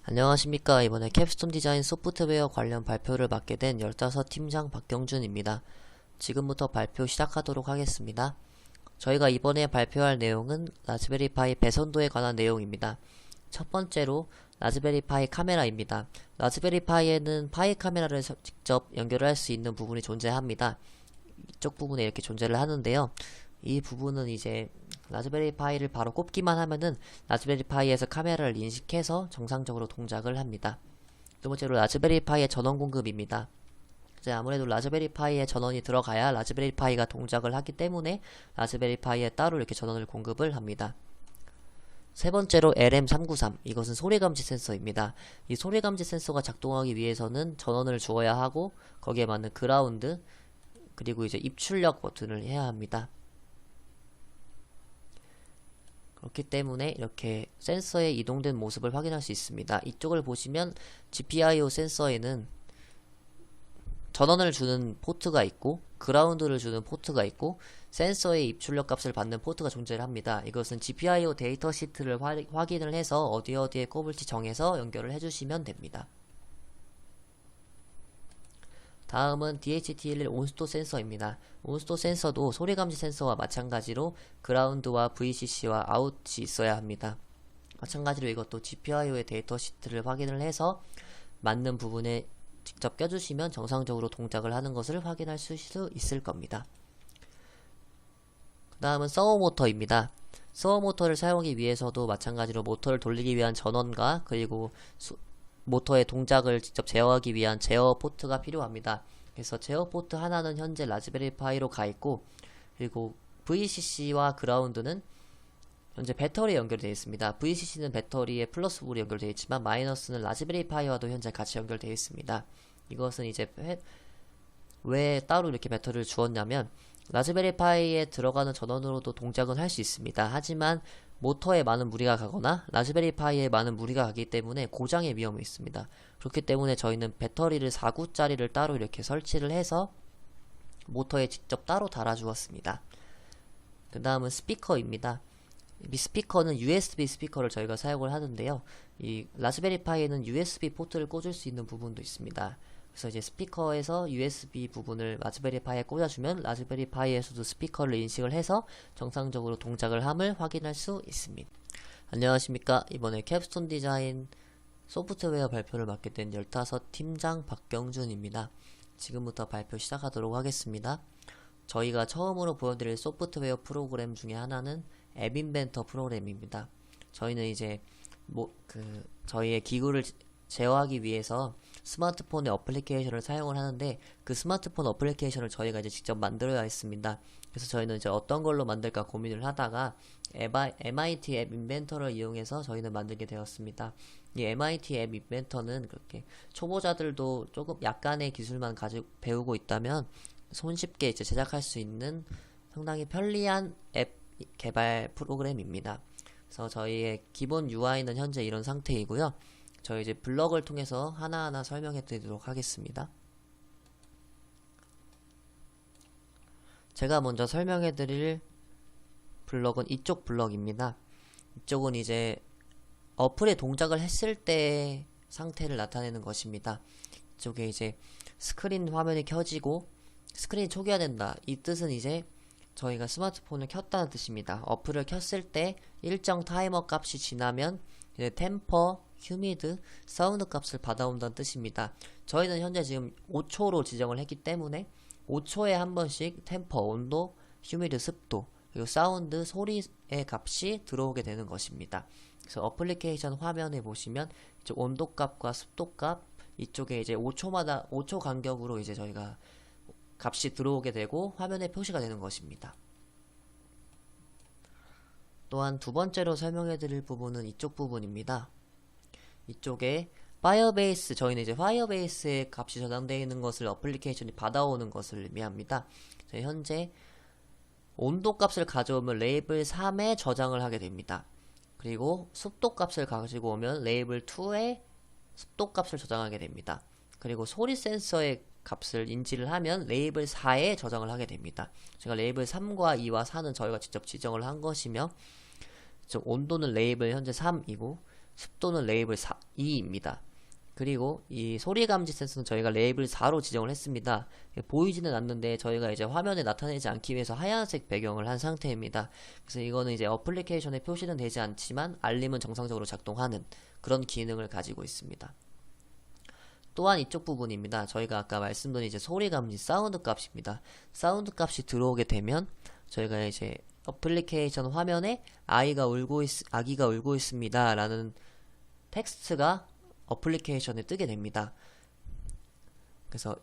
안녕하십니까. 이번에 캡스톤 디자인 소프트웨어 관련 발표를 맡게 된 15팀장 박경준입니다. 지금부터 발표 시작하도록 하겠습니다. 저희가 이번에 발표할 내용은 라즈베리 파이 배선도에 관한 내용입니다. 첫 번째로 라즈베리 파이 카메라입니다. 라즈베리 파이에는 파이 카메라를 직접 연결을 할 수 있는 부분이 존재합니다. 이쪽 부분에 이렇게 존재를 하는데요. 이 부분은 이제 라즈베리 파이를 바로 꼽기만 하면은 라즈베리 파이에서 카메라를 인식해서 정상적으로 동작을 합니다. 두 번째로 라즈베리 파이의 전원 공급입니다. 이제 아무래도 라즈베리 파이에 전원이 들어가야 라즈베리 파이가 동작을 하기 때문에 라즈베리 파이에 따로 이렇게 전원을 공급을 합니다. 세 번째로 LM393, 이것은 소리감지 센서입니다. 이 소리감지 센서가 작동하기 위해서는 전원을 주어야 하고 거기에 맞는 그라운드 그리고 이제 입출력 버튼을 해야 합니다. 그렇기 때문에 이렇게 센서의 이동된 모습을 확인할 수 있습니다. 이쪽을 보시면 GPIO 센서에는 전원을 주는 포트가 있고 그라운드를 주는 포트가 있고 센서의 입출력 값을 받는 포트가 존재를 합니다. 이것은 GPIO 데이터 시트를 확인을 해서 어디에 꼽을지 정해서 연결을 해주시면 됩니다. 다음은 DHT11 온스토 센서입니다. 온스토 센서도 소리감지 센서와 마찬가지로 그라운드와 VCC와 아웃이 있어야 합니다. 마찬가지로 이것도 GPIO의 데이터 시트를 확인을 해서 맞는 부분에 직접 껴주시면 정상적으로 동작을 하는 것을 확인할 수 있을 겁니다. 그 다음은 서버 모터입니다. 서버 모터를 사용하기 위해서도 마찬가지로 모터를 돌리기 위한 전원과 그리고 모터의 동작을 직접 제어하기 위한 제어 포트가 필요합니다. 그래서 제어 포트 하나는 현재 라즈베리 파이로 가 있고 그리고 VCC와 그라운드는 현재 배터리에 연결되어 있습니다. VCC는 배터리에 플러스불이 연결되어 있지만 마이너스는 라즈베리 파이와도 현재 같이 연결되어 있습니다. 이것은 이제 왜 따로 이렇게 배터리를 주었냐면 라즈베리 파이에 들어가는 전원으로도 동작은 할 수 있습니다. 하지만 모터에 많은 무리가 가거나 라즈베리 파이에 많은 무리가 가기 때문에 고장의 위험이 있습니다. 그렇기 때문에 저희는 배터리를 4구짜리를 따로 이렇게 설치를 해서 모터에 직접 따로 달아 주었습니다. 그 다음은 스피커입니다. 이 스피커는 USB 스피커를 저희가 사용을 하는데요. 이 라즈베리 파이에는 USB 포트를 꽂을 수 있는 부분도 있습니다. 그래서 이제 스피커에서 USB 부분을 라즈베리 파이에 꽂아주면 라즈베리 파이에서도 스피커를 인식을 해서 정상적으로 동작을 함을 확인할 수 있습니다. 안녕하십니까. 이번에 캡스톤 디자인 소프트웨어 발표를 맡게 된 15팀장 박경준입니다. 지금부터 발표 시작하도록 하겠습니다. 저희가 처음으로 보여드릴 소프트웨어 프로그램 중에 하나는 앱 인벤터 프로그램입니다. 저희는 이제 저희의 기구를 제어하기 위해서 스마트폰의 어플리케이션을 사용을 하는데 그 스마트폰 어플리케이션을 저희가 이제 직접 만들어야 했습니다. 그래서 저희는 이제 어떤 걸로 만들까 고민을 하다가 MIT 앱 인벤터를 이용해서 저희는 만들게 되었습니다. 이 MIT 앱 인벤터는 그렇게 초보자들도 조금 약간의 기술만 가지고 배우고 있다면 손쉽게 이제 제작할 수 있는 상당히 편리한 앱 개발 프로그램입니다. 그래서 저희의 기본 UI는 현재 이런 상태이고요. 저희 이제 블럭을 통해서 하나하나 설명해 드리도록 하겠습니다. 제가 먼저 설명해 드릴 블럭은 이쪽 블럭입니다. 이쪽은 이제 어플에 동작을 했을 때 상태를 나타내는 것입니다. 이쪽에 이제 스크린 화면이 켜지고 스크린이 초기화된다. 이 뜻은 이제 저희가 스마트폰을 켰다는 뜻입니다. 어플을 켰을 때 일정 타이머 값이 지나면 이제 템퍼, 휴미드, 사운드 값을 받아온다는 뜻입니다. 저희는 현재 지금 5초로 지정을 했기 때문에 5초에 한 번씩 템퍼, 온도, 휴미드, 습도, 그리고 사운드, 소리의 값이 들어오게 되는 것입니다. 그래서 어플리케이션 화면에 보시면 이제 온도 값과 습도 값 이쪽에 이제 5초 간격으로 이제 저희가 값이 들어오게 되고 화면에 표시가 되는 것입니다. 또한 두 번째로 설명해 드릴 부분은 이쪽 부분입니다. 이쪽에 파이어베이스, 저희는 이제 파이어베이스의 값이 저장되어 있는 것을 어플리케이션이 받아오는 것을 의미합니다. 현재 온도 값을 가져오면 레이블 3에 저장을 하게 됩니다. 그리고 습도 값을 가지고 오면 레이블 2에 습도 값을 저장하게 됩니다. 그리고 소리 센서의 값을 인지를 하면 레이블 4에 저장을 하게 됩니다. 제가 레이블 3과 2와 4는 저희가 직접 지정을 한 것이며 온도는 레이블 현재 3이고 습도는 레이블 2입니다. 그리고 이 소리 감지 센서는 저희가 레이블 4로 지정을 했습니다. 보이지는 않는데 저희가 이제 화면에 나타내지 않기 위해서 하얀색 배경을 한 상태입니다. 그래서 이거는 이제 어플리케이션에 표시는 되지 않지만 알림은 정상적으로 작동하는 그런 기능을 가지고 있습니다. 또한 이쪽 부분입니다. 저희가 아까 말씀드린 이제 소리 감지 사운드 값입니다. 사운드 값이 들어오게 되면 저희가 이제 어플리케이션 화면에 아기가 울고 있습니다 라는 텍스트가 어플리케이션에 뜨게 됩니다. 그래서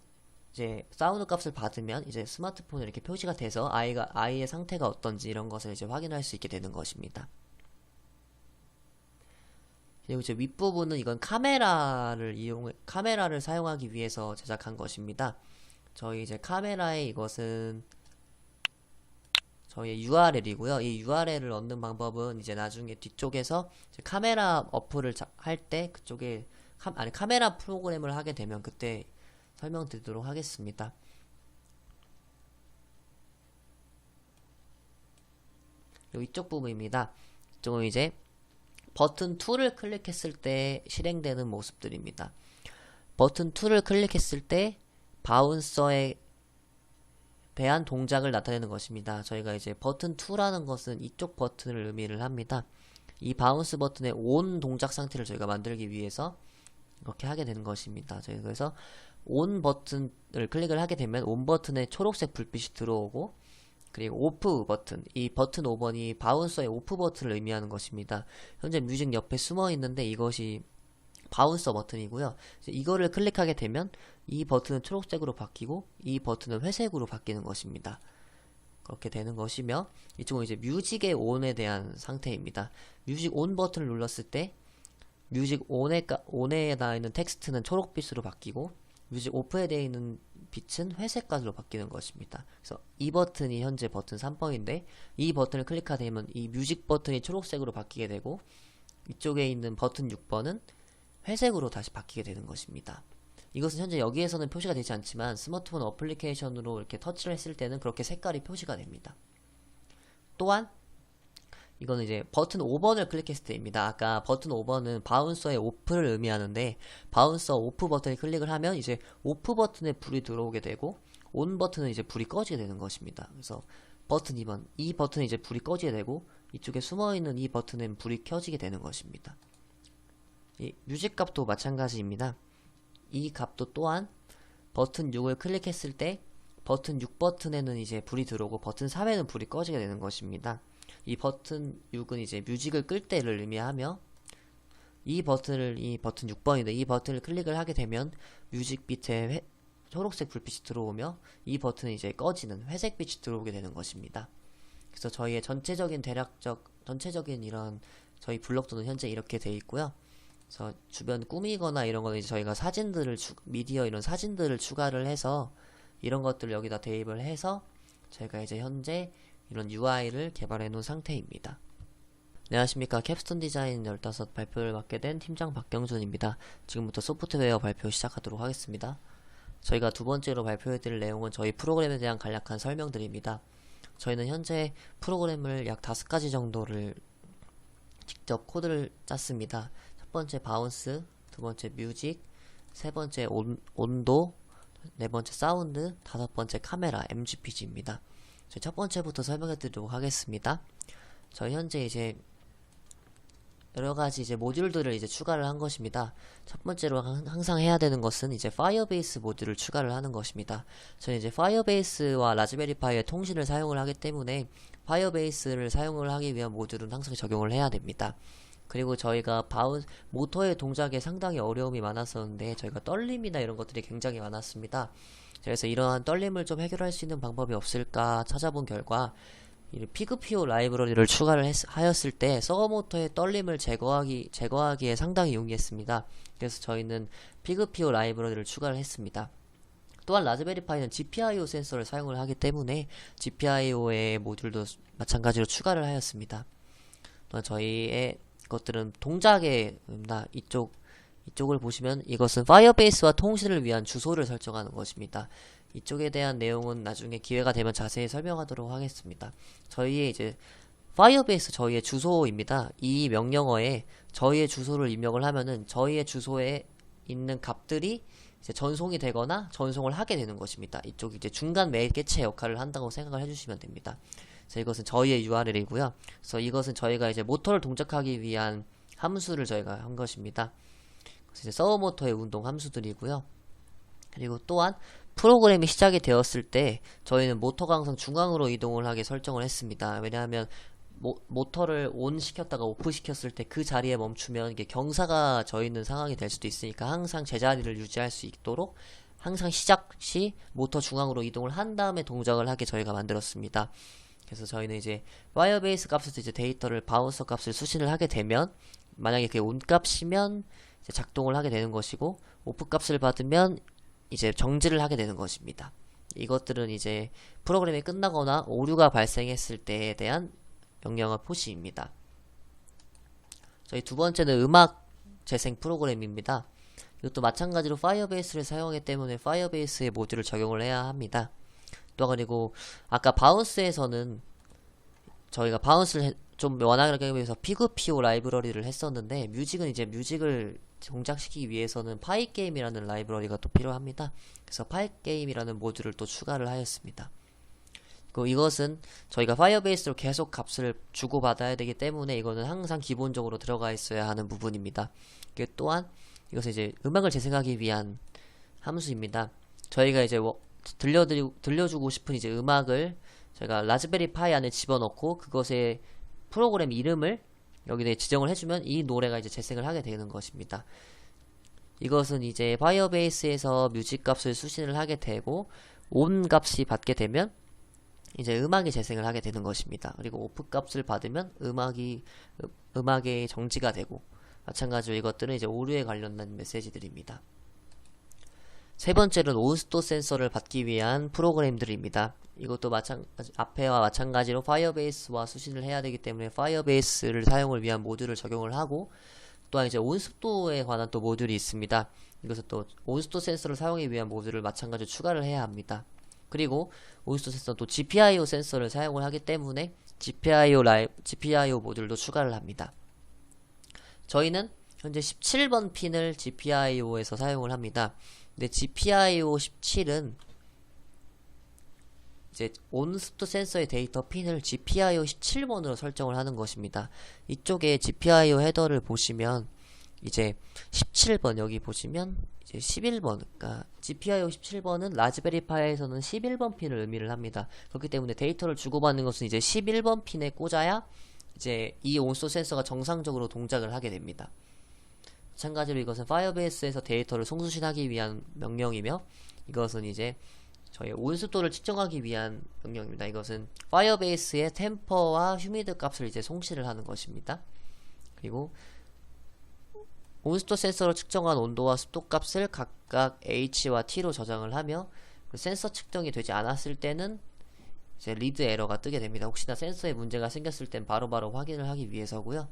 이제 사운드 값을 받으면 이제 스마트폰에 이렇게 표시가 돼서 아이의 상태가 어떤지 이런 것을 이제 확인할 수 있게 되는 것입니다. 그리고 이제 윗부분은 이건 카메라를 사용하기 위해서 제작한 것입니다. 저희 이제 카메라에 이것은 저희의 URL이고요. 이 URL을 얻는 방법은 이제 나중에 뒤쪽에서 이제 카메라 어플을 할 때 그쪽에 카메라 프로그램을 하게 되면 그때 설명드리도록 하겠습니다. 그리고 이쪽 부분입니다. 이쪽은 이제 버튼 2를 클릭했을 때 실행되는 모습들입니다. 버튼 2를 클릭했을 때 바운서에 대한 동작을 나타내는 것입니다. 저희가 이제 버튼 2라는 것은 이쪽 버튼을 의미를 합니다. 이 바운스 버튼의 ON 동작 상태를 저희가 만들기 위해서 이렇게 하게 되는 것입니다. 저희가 그래서 ON 버튼을 클릭을 하게 되면 ON 버튼에 초록색 불빛이 들어오고, 그리고 오프 버튼, 이 버튼 5번이 바운서의 오프 버튼을 의미하는 것입니다. 현재 뮤직 옆에 숨어 있는데 이것이 바운서 버튼이고요. 이거를 클릭하게 되면 이 버튼은 초록색으로 바뀌고 이 버튼은 회색으로 바뀌는 것입니다. 그렇게 되는 것이며, 이쪽은 이제 뮤직의 ON에 대한 상태입니다. 뮤직 ON 버튼을 눌렀을 때 뮤직 ON에 나와 있는 텍스트는 초록빛으로 바뀌고 뮤직 오프에 되어 있는 빛은 회색깔로 바뀌는 것입니다. 그래서 이 버튼이 현재 버튼 3번인데 이 버튼을 클릭하게 되면 이 뮤직 버튼이 초록색으로 바뀌게 되고 이쪽에 있는 버튼 6번은 회색으로 다시 바뀌게 되는 것입니다. 이것은 현재 여기에서는 표시가 되지 않지만 스마트폰 어플리케이션으로 이렇게 터치를 했을 때는 그렇게 색깔이 표시가 됩니다. 또한 이거는 이제 버튼 5번을 클릭했을 때입니다. 아까 버튼 5번은 바운서의 오프를 의미하는데 바운서 오프 버튼을 클릭을 하면 이제 오프 버튼에 불이 들어오게 되고 온 버튼은 이제 불이 꺼지게 되는 것입니다. 그래서 버튼 2번, 이 버튼은 이제 불이 꺼지게 되고 이쪽에 숨어있는 이 버튼은 불이 켜지게 되는 것입니다. 이 뮤직 값도 마찬가지입니다. 이 값도 또한 버튼 6을 클릭했을 때 버튼 6 버튼에는 이제 불이 들어오고 버튼 3에는 불이 꺼지게 되는 것입니다. 이 버튼 6은 이제 뮤직을 끌 때를 의미하며 이 버튼 6번인데 이 버튼을 클릭을 하게 되면 뮤직 빛에 초록색 불빛이 들어오며 이 버튼은 이제 꺼지는 회색빛이 들어오게 되는 것입니다. 그래서 저희의 전체적인 이런 저희 블록도는 현재 이렇게 되어 있고요. 그래서 주변 꾸미거나 이런 거는 이제 저희가 미디어 이런 사진들을 추가를 해서 이런 것들을 여기다 대입을 해서 저희가 이제 현재 이런 UI를 개발해 놓은 상태입니다. 안녕하십니까. 캡스톤 디자인 15 발표를 맡게 된 팀장 박경준입니다. 지금부터 소프트웨어 발표 시작하도록 하겠습니다. 저희가 두 번째로 발표해드릴 내용은 저희 프로그램에 대한 간략한 설명들입니다. 저희는 현재 프로그램을 약 5가지 정도를 직접 코드를 짰습니다. 첫 번째 바운스, 두 번째 뮤직, 세 번째 온도, 네 번째 사운드, 다섯 번째 카메라, MGPG입니다. 첫 번째부터 설명해 드리도록 하겠습니다. 저희 현재 이제 여러가지 이제 모듈들을 이제 추가를 한 것입니다. 첫 번째로 항상 해야 되는 것은 이제 파이어베이스 모듈을 추가를 하는 것입니다. 저는 이제 파이어베이스와 라즈베리파이의 통신을 사용을 하기 때문에 파이어베이스를 사용을 하기 위한 모듈은 항상 적용을 해야 됩니다. 그리고 저희가 모터의 동작에 상당히 어려움이 많았었는데 저희가 떨림이나 이런 것들이 굉장히 많았습니다. 그래서 이러한 떨림을 좀 해결할 수 있는 방법이 없을까 찾아본 결과 이 피그피오 라이브러리를 추가를 하였을 때 서버모터의 떨림을 제거하기에 상당히 용이했습니다. 그래서 저희는 피그피오 라이브러리를 추가를 했습니다. 또한 라즈베리파이는 GPIO 센서를 사용을 하기 때문에 GPIO의 모듈도 마찬가지로 추가를 하였습니다. 또한 저희의 것들은 동작입니다. 이쪽을 보시면 이것은 파이어베이스와 통신을 위한 주소를 설정하는 것입니다. 이쪽에 대한 내용은 나중에 기회가 되면 자세히 설명하도록 하겠습니다. 저희의 이제 파이어베이스 저희의 주소입니다. 이 명령어에 저희의 주소를 입력을 하면은 저희의 주소에 있는 값들이 이제 전송이 되거나 전송을 하게 되는 것입니다. 이쪽이 이제 중간 매개체 역할을 한다고 생각을 해주시면 됩니다. 그래서 이것은 저희의 URL이고요. 그래서 이것은 저희가 이제 모터를 동작하기 위한 함수를 저희가 한 것입니다. 그래서 이제 서버 모터의 운동 함수들이고요. 그리고 또한 프로그램이 시작이 되었을 때 저희는 모터가 항상 중앙으로 이동을 하게 설정을 했습니다. 왜냐하면 모터를 온 시켰다가 오프 시켰을 때 그 자리에 멈추면 이게 경사가 져 있는 상황이 될 수도 있으니까 항상 제자리를 유지할 수 있도록 항상 시작 시 모터 중앙으로 이동을 한 다음에 동작을 하게 저희가 만들었습니다. 그래서 저희는 이제 파이어베이스 값에서 이제 데이터를 바운서 값을 수신을 하게 되면 만약에 그게 온 값이면 이제 작동을 하게 되는 것이고 오프 값을 받으면 이제 정지를 하게 되는 것입니다. 이것들은 이제 프로그램이 끝나거나 오류가 발생했을 때에 대한 명령어 표시입니다. 저희 두 번째는 음악 재생 프로그램입니다. 이것도 마찬가지로 파이어베이스를 사용하기 때문에 파이어베이스의 모듈을 적용을 해야 합니다. 또 그리고 아까 바운스에서는 저희가 바운스를 좀 원활하게 위해서 피그피오 라이브러리를 했었는데 뮤직은 이제 뮤직을 동작시키기 위해서는 파이게임이라는 라이브러리가 또 필요합니다. 그래서 파이게임이라는 모듈을 또 추가를 하였습니다. 그리고 이것은 저희가 파이어베이스로 계속 값을 주고받아야 되기 때문에 이거는 항상 기본적으로 들어가 있어야 하는 부분입니다. 또한 이것은 이제 음악을 재생하기 위한 함수입니다. 저희가 이제 들려주고 싶은 이제 음악을 저희가 라즈베리 파이 안에 집어넣고 그것의 프로그램 이름을 여기에 지정을 해주면 이 노래가 이제 재생을 하게 되는 것입니다. 이것은 이제 파이어베이스에서 뮤직 값을 수신을 하게 되고 온 값이 받게 되면 이제 음악이 재생을 하게 되는 것입니다. 그리고 오프 값을 받으면 음악의 정지가 되고 마찬가지로 이것들은 이제 오류에 관련된 메시지들입니다. 세 번째는 온스토 센서를 받기 위한 프로그램들입니다. 이것도 앞에와 마찬가지로 파이어베이스와 수신을 해야 되기 때문에 파이어베이스를 사용을 위한 모듈을 적용을 하고 또한 이제 온습도에 관한 또 모듈이 있습니다. 이것은 또 온스토 센서를 사용하기 위한 모듈을 마찬가지로 추가를 해야 합니다. 그리고 온스토 센서는 또 GPIO 센서를 사용을 하기 때문에 GPIO 모듈도 추가를 합니다. 저희는 현재 17번 핀을 GPIO에서 사용을 합니다. 근데 GPIO 17은 이제 온스토 센서의 데이터 핀을 GPIO 17번으로 설정을 하는 것입니다. 이쪽에 GPIO 헤더를 보시면 이제 17번 여기 보시면 이제 11번 그러니까 GPIO 17번은 라즈베리 파이에서는 11번 핀을 의미를 합니다. 그렇기 때문에 데이터를 주고받는 것은 이제 11번 핀에 꽂아야 이제 이 온스토 센서가 정상적으로 동작을 하게 됩니다. 마찬가지로 이것은 파이어베이스에서 데이터를 송수신하기 위한 명령이며 이것은 이제 저희 온습도를 측정하기 위한 명령입니다. 이것은 파이어베이스의 템퍼와 휴미드 값을 이제 송실을 하는 것입니다. 그리고 온습도 센서로 측정한 온도와 습도 값을 각각 H와 T로 저장을 하며 센서 측정이 되지 않았을 때는 이제 리드 에러가 뜨게 됩니다. 혹시나 센서에 문제가 생겼을 땐 바로바로 확인을 하기 위해서고요.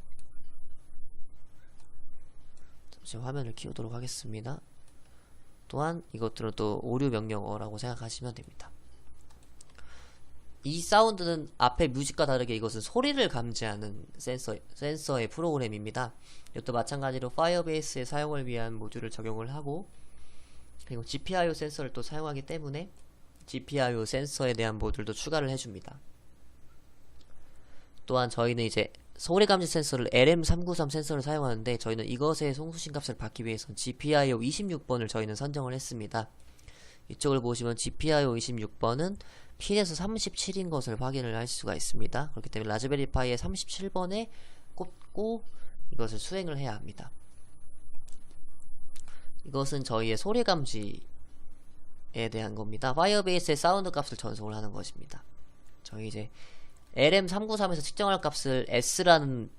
잠시 화면을 키우도록 하겠습니다. 또한 이것들은 또 오류 명령어라고 생각하시면 됩니다. 이 사운드는 앞에 뮤직과 다르게 이것은 소리를 감지하는 센서의 프로그램입니다. 이것도 마찬가지로 파이어베이스의 사용을 위한 모듈을 적용을 하고 그리고 GPIO 센서를 또 사용하기 때문에 GPIO 센서에 대한 모듈도 추가를 해줍니다. 또한 저희는 이제 소리 감지 센서를 LM393 센서를 사용하는데 저희는 이것의 송수신 값을 받기 위해서 GPIO 26번을 저희는 선정을 했습니다. 이쪽을 보시면 GPIO 26번은 핀에서 37인 것을 확인을 할 수가 있습니다. 그렇기 때문에 라즈베리 파이의 37번에 꽂고 이것을 수행을 해야 합니다. 이것은 저희의 소리 감지에 대한 겁니다. 파이어베이스의 사운드 값을 전송을 하는 것입니다. 저희 이제 LM393에서 측정할 값을 S라는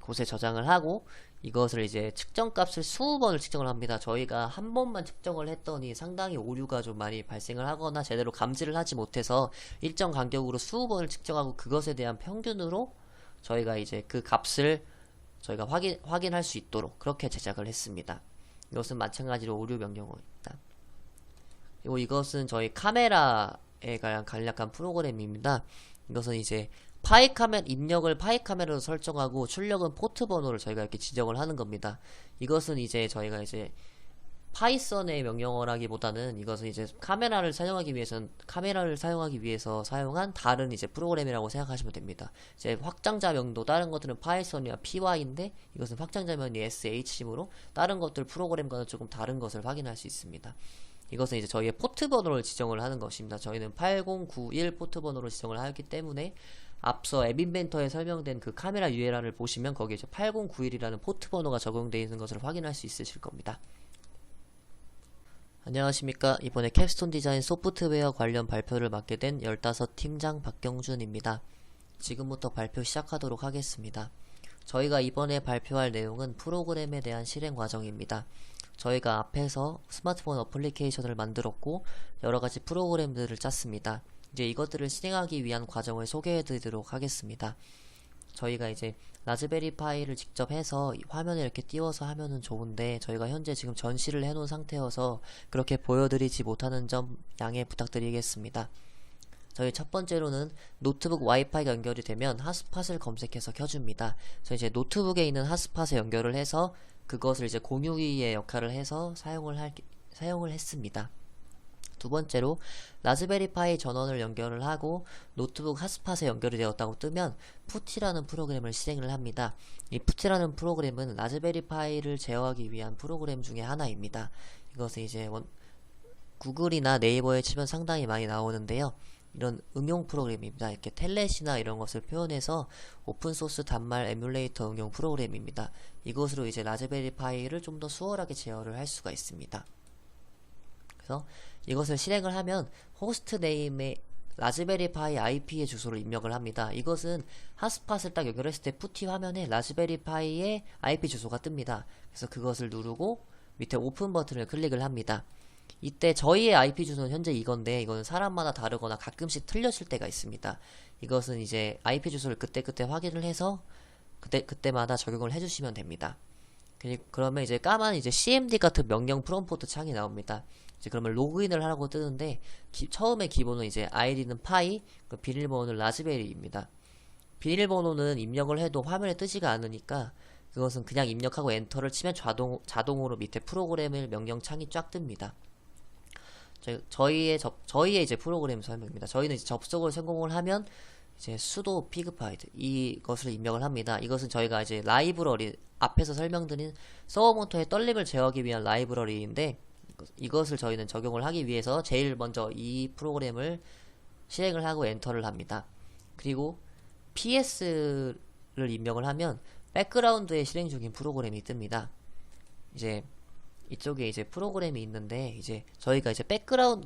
곳에 저장을 하고 이것을 이제 측정 값을 20번을 측정을 합니다. 저희가 한 번만 측정을 했더니 상당히 오류가 좀 많이 발생을 하거나 제대로 감지를 하지 못해서 일정 간격으로 20번을 측정하고 그것에 대한 평균으로 저희가 이제 그 값을 저희가 확인할 수 있도록 그렇게 제작을 했습니다. 이것은 마찬가지로 오류 명령어입니다. 그리고 이것은 저희 카메라에 관한 간략한 프로그램입니다. 이것은 이제 입력을 파이 카메라로 설정하고 출력은 포트 번호를 저희가 이렇게 지정을 하는 겁니다. 이것은 이제 저희가 이제 파이썬의 명령어라기보다는 이것은 이제 카메라를 사용하기 위해서 사용한 다른 이제 프로그램이라고 생각하시면 됩니다. 이제 확장자명도 다른 것들은 파이썬이나 py인데 이것은 확장자명이 sh이므로 다른 것들 프로그램과는 조금 다른 것을 확인할 수 있습니다. 이것은 이제 저희의 포트 번호를 지정을 하는 것입니다. 저희는 8091 포트 번호로 지정을 하였기 때문에 앞서 앱 인벤터에 설명된 그 카메라 URL을 보시면 거기에 이제 8091이라는 포트 번호가 적용되어 있는 것을 확인할 수 있으실 겁니다. 안녕하십니까. 이번에 캡스톤 디자인 소프트웨어 관련 발표를 맡게 된 15팀장 박경준입니다. 지금부터 발표 시작하도록 하겠습니다. 저희가 이번에 발표할 내용은 프로그램에 대한 실행 과정입니다. 저희가 앞에서 스마트폰 어플리케이션을 만들었고 여러가지 프로그램들을 짰습니다. 이제 이것들을 실행하기 위한 과정을 소개해 드리도록 하겠습니다. 저희가 이제 라즈베리 파이를 직접 해서 화면에 이렇게 띄워서 하면은 좋은데 저희가 현재 지금 전시를 해놓은 상태여서 그렇게 보여드리지 못하는 점 양해 부탁드리겠습니다. 저희 첫 번째로는 노트북 와이파이가 연결이 되면 핫스팟을 검색해서 켜줍니다. 저희 이제 노트북에 있는 핫스팟에 연결을 해서 그것을 이제 공유기의 역할을 해서 사용을 했습니다. 두 번째로 라즈베리 파이 전원을 연결을 하고 노트북 핫스팟에 연결이 되었다고 뜨면 푸티라는 프로그램을 실행을 합니다. 이 푸티라는 프로그램은 라즈베리 파이를 제어하기 위한 프로그램 중에 하나입니다. 이것은 이제 구글이나 네이버에 치면 상당히 많이 나오는데요. 이런 응용 프로그램입니다. 이렇게 텔넷이나 이런 것을 표현해서 오픈소스 단말 에뮬레이터 응용 프로그램입니다. 이것으로 이제 라즈베리 파이를 좀 더 수월하게 제어를 할 수가 있습니다. 그래서 이것을 실행을 하면 호스트 네임에 라즈베리 파이 IP의 주소를 입력을 합니다. 이것은 핫스팟을 딱 연결했을 때 푸티 화면에 라즈베리 파이의 IP 주소가 뜹니다. 그래서 그것을 누르고 밑에 오픈 버튼을 클릭을 합니다. 이때 저희의 IP 주소는 현재 이건데 이거는 사람마다 다르거나 가끔씩 틀려질 때가 있습니다. 이것은 이제 IP 주소를 그때그때 확인을 해서 그때마다 적용을 해주시면 됩니다. 그러면 이제 까만 이제 cmd 같은 명령 프롬프트 창이 나옵니다. 이제 그러면 로그인을 하라고 뜨는데 처음에 기본은 이제 id는 파이, 그 비밀번호는 라즈베리입니다. 비밀번호는 입력을 해도 화면에 뜨지가 않으니까 그것은 그냥 입력하고 엔터를 치면 자동으로 밑에 프로그램을 명령창이 쫙 뜹니다. 저희의 이제 프로그램 설명입니다. 저희는 이제 접속을 성공을 하면 이제 sudo pigfind 이것을 입력을 합니다. 이것은 저희가 이제 라이브러리 앞에서 설명드린 서버모터의 떨림을 제어하기 위한 라이브러리인데 이것을 저희는 적용을 하기 위해서 제일 먼저 이 프로그램을 실행을 하고 엔터를 합니다. 그리고 PS를 입력을 하면 백그라운드에 실행 중인 프로그램이 뜹니다. 이제 이쪽에 이제 프로그램이 있는데 이제 저희가 이제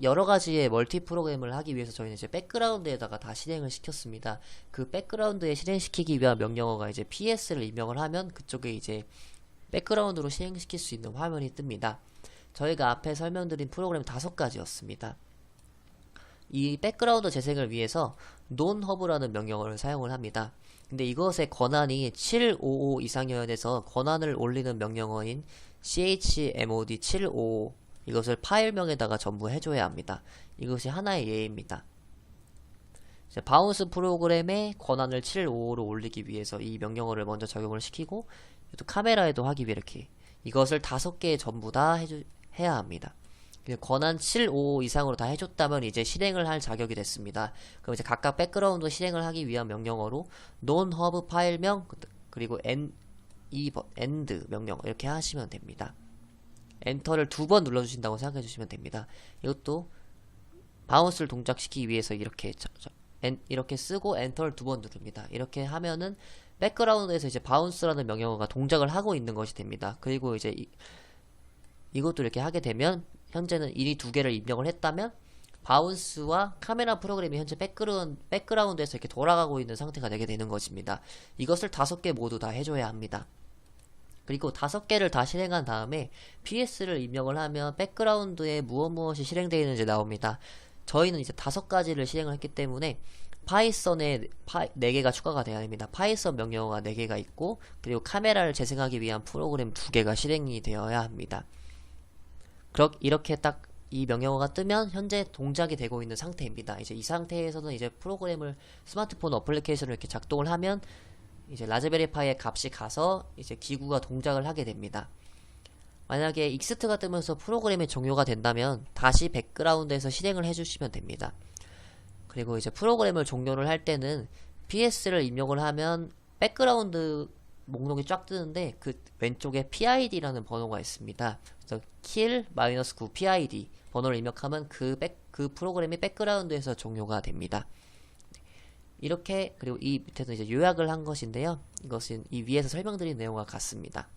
여러 가지의 멀티 프로그램을 하기 위해서 저희는 이제 백그라운드에다가 다 실행을 시켰습니다. 그 백그라운드에 실행시키기 위한 명령어가 이제 PS를 입력을 하면 그쪽에 이제 백그라운드로 실행시킬 수 있는 화면이 뜹니다. 저희가 앞에 설명드린 프로그램 5가지였습니다. 이 백그라운드 재생을 위해서 nonhub라는 명령어를 사용을 합니다. 근데 이것의 권한이 755 이상이어야 돼서 권한을 올리는 명령어인 chmod 755 이것을 파일명에다가 전부 해줘야 합니다. 이것이 하나의 예입니다. 바운스 프로그램의 권한을 755로 올리기 위해서 이 명령어를 먼저 적용을 시키고 또 카메라에도 하기 위해 이렇게 이것을 5개 전부 다 해야 합니다. 권한 755 이상으로 다 해줬다면 이제 실행을 할 자격이 됐습니다. 그럼 이제 각각 백그라운드 실행을 하기 위한 명령어로 nonhub 파일명 그리고 end 명령 이렇게 하시면 됩니다. 엔터를 2번 눌러주신다고 생각해 주시면 됩니다. 이것도 바운스를 동작시키기 위해서 이렇게 쓰고 엔터를 2번 누릅니다. 이렇게 하면은 백그라운드에서 이제 바운스라는 명령어가 동작을 하고 있는 것이 됩니다. 그리고 이제 이것도 이렇게 하게 되면 현재는 이 2개를 입력을 했다면 바운스와 카메라 프로그램이 현재 백그라운드에서 이렇게 돌아가고 있는 상태가 되게 되는 것입니다. 이것을 5개 모두 다 해줘야 합니다. 그리고 5개를 다 실행한 다음에 PS를 입력을 하면 백그라운드에 무엇이 실행되어 있는지 나옵니다. 저희는 이제 5가지를 실행을 했기 때문에 파이썬에 4개가 추가가 되어야 됩니다. 파이썬 명령어가 4개가 있고 그리고 카메라를 재생하기 위한 프로그램 2개가 실행이 되어야 합니다. 이렇게 딱 이 명령어가 뜨면 현재 동작이 되고 있는 상태입니다. 이제 이 상태에서는 이제 프로그램을 스마트폰 어플리케이션을 이렇게 작동을 하면 이제 라즈베리 파이의 값이 가서 이제 기구가 동작을 하게 됩니다. 만약에 익스트가 뜨면서 프로그램이 종료가 된다면 다시 백그라운드에서 실행을 해주시면 됩니다. 그리고 이제 프로그램을 종료를 할 때는 PS를 입력을 하면 백그라운드 목록이 쫙 뜨는데 그 왼쪽에 PID라는 번호가 있습니다. 그래서 kill-9 PID 번호를 입력하면 그 프로그램이 백그라운드에서 종료가 됩니다. 이렇게 그리고 이 밑에서 이제 요약을 한 것인데요. 이것은 이 위에서 설명드린 내용과 같습니다.